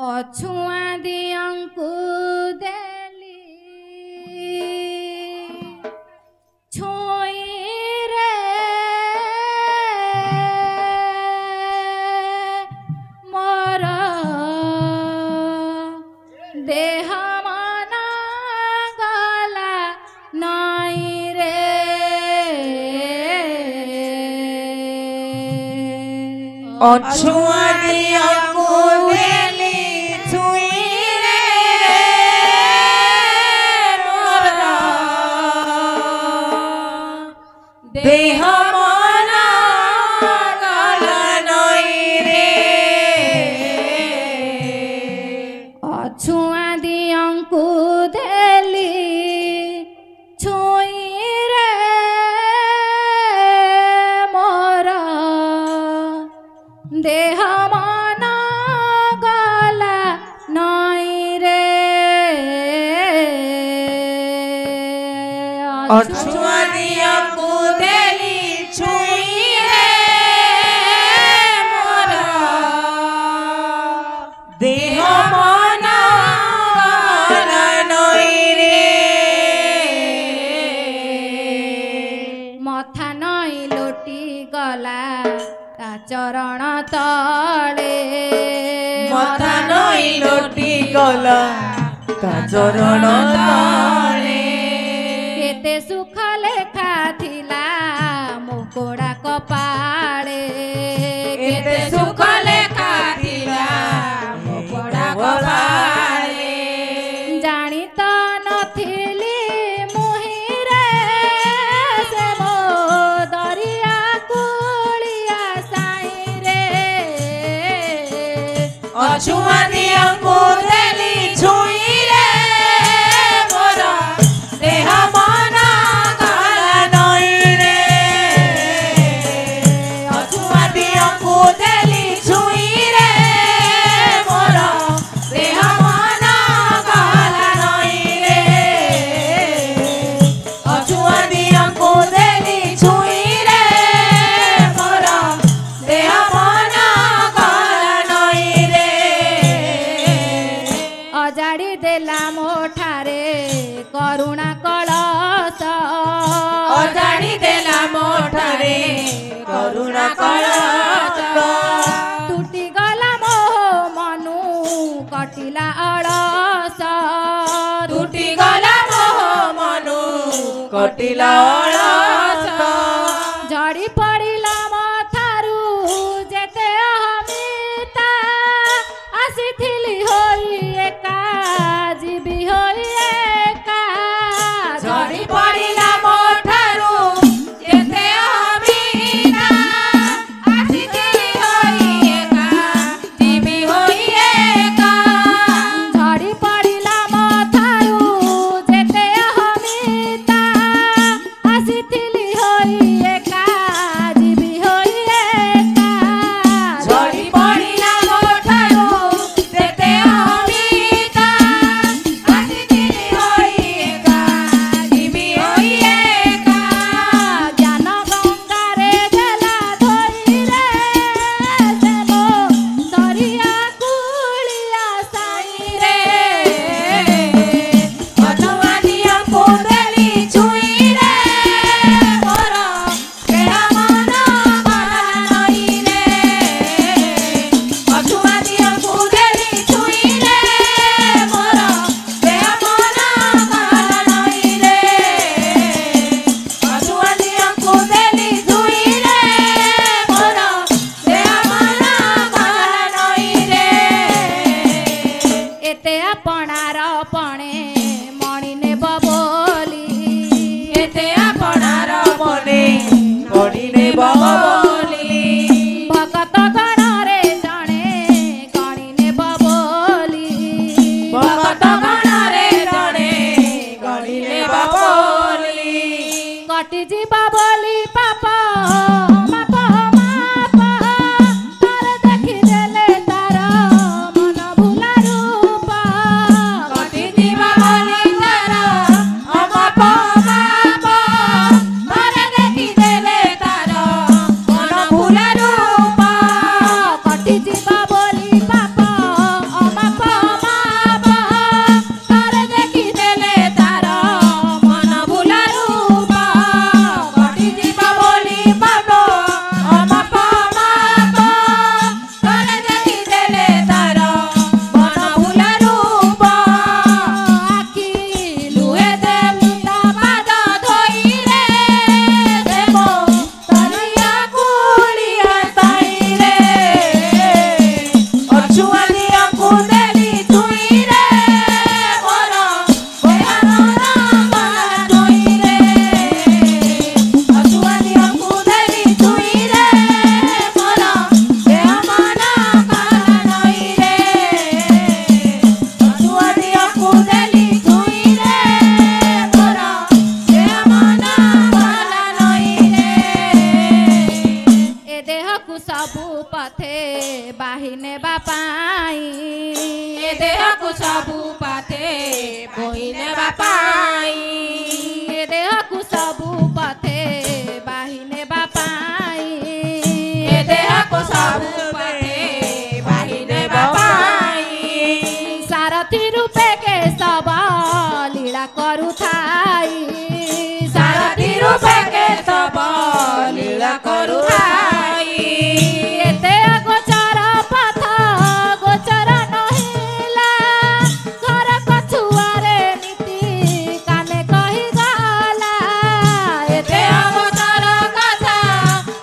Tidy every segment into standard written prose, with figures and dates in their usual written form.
ଅଛୁଆଁ ଦିଅଙ୍କୁ ଦେଲି ଛୁଇଁରେ ମୋର ଦେହ ମନ ଗଲା ନଈରେ ଅଛୁଆଁ ଦିଅଙ୍କୁ ଦେଲି ଛୁଇଁରେ ମୋର ଦେହ ମନ ଗଲା ନଈରେ ଅଛୁଆଁ ଦିଅଙ୍କୁ ଦେଲି ଛୁଇଁରେ ମୋର ଦେହ ମନ ଗଲା ନଈରେ ଅଛୁଆଁ ଦିଅଙ୍କୁ ଦେଲି ଛୁଇଁରେ ମୋର ଦେହ ମନ ଗଲା ନଈରେ ମଥା ନଈ ଲୋଟି ଗଲା ତା ଚରଣ ତଳେ ମଥା ନଈ ଲୋଟି ଗଲା ତା ଚରଣ ତଳେ କେତେ ସୁଖ ଲେଖା ଥିଲା ମୋ କୋଡ଼ା କପାଳେ କେତେ ସୁଖ ଲେଖା ଥିଲା ମୋ ପଡ଼ା କପାଳେ ଜାଣି ତ ନଥିଲି ମୁହିଁରେ ସେ ମୋ ଦରିଆ କୁଳିଆ ସାଇଁରେ ଅଛୁଆଁ ଦିଅଙ୍କୁ ଦେଲି ଛୁଇଁରେ ମୋର ଦେହ ମନ ଗଲା ନଈରେ ଅଛୁଆଁ ଦିଅଙ୍କୁ ଦେଲି ଛୁଇଁରେ ମୋର ଦେହ ମନ ଗଲା ନଈରେ ଅଛୁଆଁ ଦିଅଙ୍କୁ ଦେଲି ଛୁଇଁରେ ମୋର ଦେହ ମନ ଗଲା ନଈରେ ଅଜାଡ଼ି ଦେଲା ମୋ ଠାରେ କରୁଣା କଳସ ଅଜାଡ଼ି ଦେଲା ମୋ ଠାରେ କରୁଣା କଳସ ତୁଟି ଗଲା ମୋ ମନୁ କଟିଲା ଅଳସ ତୁଟି ଗଲା ମୋହ ମନୁ କଟିଲା ଅଳସ ଝଡ଼ି ପଡ଼ିଲା ମଥାରୁ ଯେତେ ଅହମିତା ଆସିଥିଲି ହୋଇ ଏକା ଯିବି ହୋଇ ଏକା ଝଡ଼ି ପଡ଼ିଲା ମୋ ଠାରୁ ଯେତେ ଅହମିତା ଆସିଥିଲି ହୋଇ ଏକା ଯିବି ହୋଇ ଏକା ଝଡ଼ି ପଡ଼ିଲା ମଥାରୁ ଯେତେ ଅହମିତା ଆସିଥିଲି पाई ए देहकु सबु पथे बहिने बापाई ए देहकु सबु पथे बाहिने बापाई ए देहकु सबु पथे बहिने बापाई सारथी रूपे के सब लीला करुथाई सारथी रूपे के सब लीला करुथाई एते गोचर पथ गोचर नहिला घर कछुआरे नीति काने कहि गला एते गोचर कथा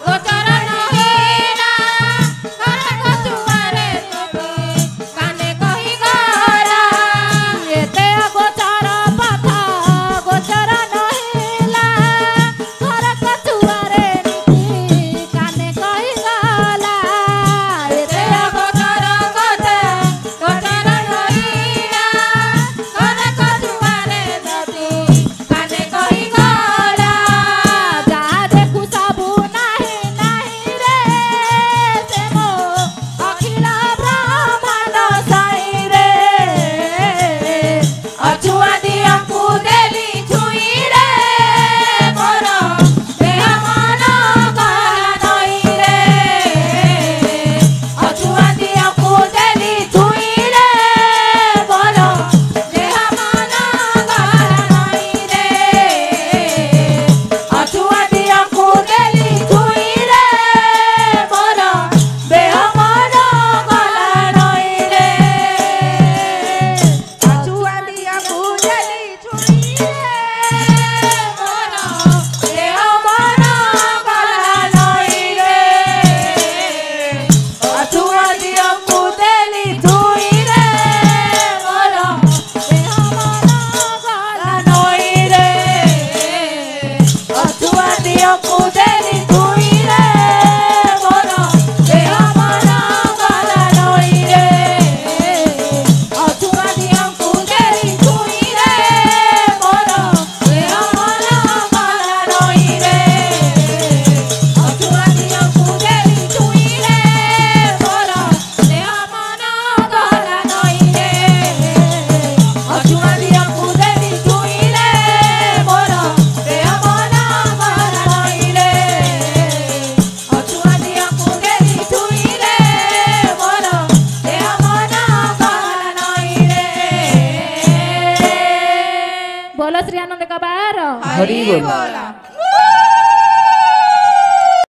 गोचर नहिला घर कछुआरे नीति काने कहि गला एते गोचर पथ गोचर नहिला घर कछुआरे नीति काने कहि गला एते गोचर कथा गोचर नहिला घर कछुआरे नीति काने कहि गला जा देखु सबु नाही नाही रे से मो अखिल ब्रह्मांड साई रे अछुआ दियंकु देली छुई रे मोर देह मन गला नई रे अछुआ दियंकु देली छुई रे मोर देह मन गला नई रे अछुआ दियंकु देली छुई रे मोर देह मन गला नई रे अछुआ दियंकु देली छुई रे मोर देह मन गला नई रे अछुआ दियंकु देली छुई रे मोर देह मन गला नई रे अछुआ दियंकु देली छुई रे मोर देह मन गला नई रे अछुआ दियंकु देली छुई रे मोर देह मन गला नई रे अछुआ दियंकु देली छुई रे मोर देह मन गला नई रे अछुआ दियंकु देली छुई रे मोर देह मन गला नई रे अछुआ दियंकु देली छुई रे मोर देह मन गला नई रे बोलो श्री आनंद कबार हरि बोला।